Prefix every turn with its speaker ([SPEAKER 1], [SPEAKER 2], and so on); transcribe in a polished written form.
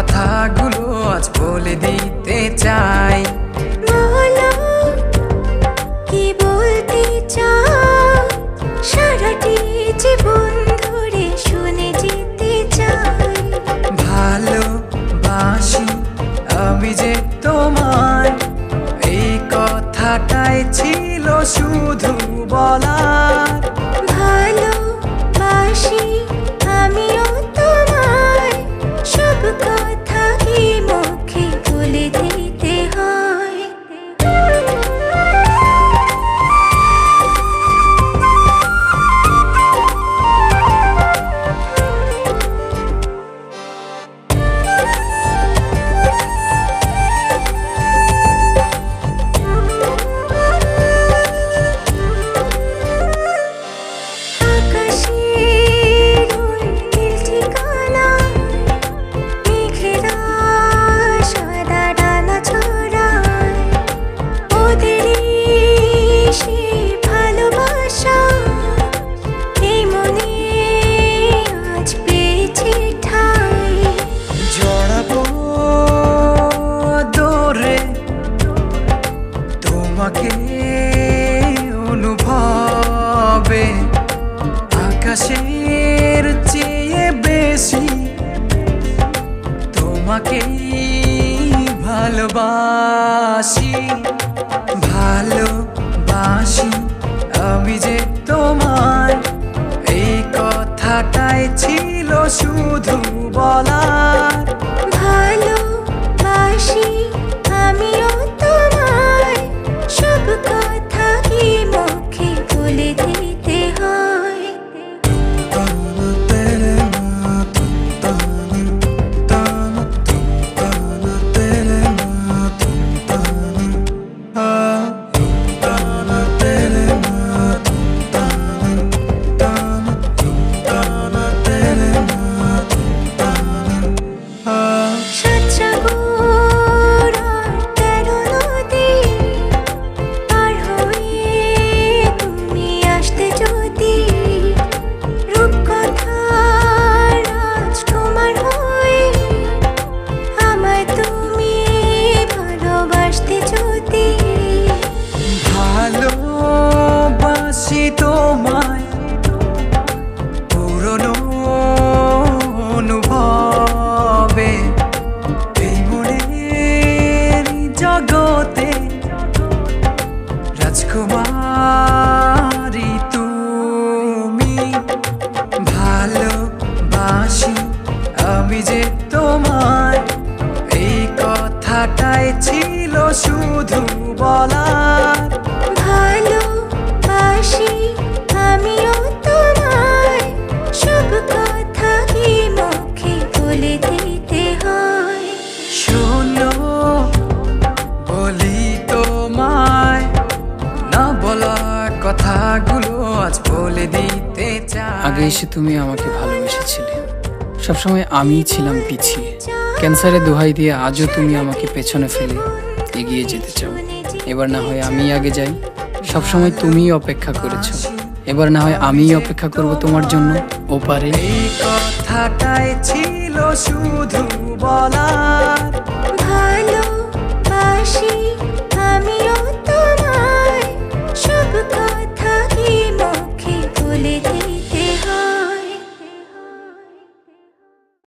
[SPEAKER 1] কথাগুলো আজ বলে দিতে চাই।
[SPEAKER 2] বলো কি বলতে চাও, সারাটি জীবন ধরে শুনে যেতে চাই।
[SPEAKER 1] ভালোবাসি আমি যে তোমায়, এই কথাটাই ছিল শুধু বলার।
[SPEAKER 2] ভালোবাসি আমিও তোমায়, সব কথা কি মুখে বলে দিতে হয়? আকাশের ওই নীল ঠিকানায় মেঘেরা সাদা ডানা ছড়ায়, ওদেরই সেই ভালোবাসা এই মনে আজ পেয়েছে ঠাঁই।
[SPEAKER 1] জড়াবো দৌড়ে তোমাকে অনুভবে, আকাশের চেয়ে বেশি তোমাকেই ভালোবাসি। ভালোবাসি আমি যে তোমায়, এই কথাটাই ছিল শুধু বলার।
[SPEAKER 2] ভালোবাসি আমিও তোমায়, সব কথা কি মুখে বলে দিতে হয়? সাত সাগর আর 13 নদী পার হয়ে তুমি আসতে যদি, রূপকথার রাজ তোমার হয়ে আমায় তুমি ভালোবাসতে যদি।
[SPEAKER 1] ভালোবাসি তোমায় পুরনো অনুভবে, এই মনের জগতে রাজকুমারী তুমি। ভালোবাসি আমি যে তোমায়, এই কথাটাই ছিল শুধু বলার।
[SPEAKER 2] ভালোবাসি আমিও তোমায়, সব কথা কি মুখে বলে দিতে হয়?
[SPEAKER 1] শোনো বলি তোমায়, না বলা কথাগুলো আজ বলে দিতে চাই।
[SPEAKER 3] আগে এসে তুমি আমাকে ভালোবেসেছিলে, সবসময় আমিই ছিলাম পিছিয়ে। ক্যান্সারে দোহাই দিয়ে আজও তুমি আমাকে পেছনে ফেলে এগিয়ে যেতে চাও। এবার না হয় আমি আগে যাই, সবসময় তুমিই অপেক্ষা করেছো, এবার না হয় আমিই অপেক্ষা করব তোমার জন্য ওপারে।
[SPEAKER 1] এই কথাটাই ছিল শুধু বলার।
[SPEAKER 2] ভালোবাসি আমিও তোমায়, সব কথা কি মুখে বলে দিতে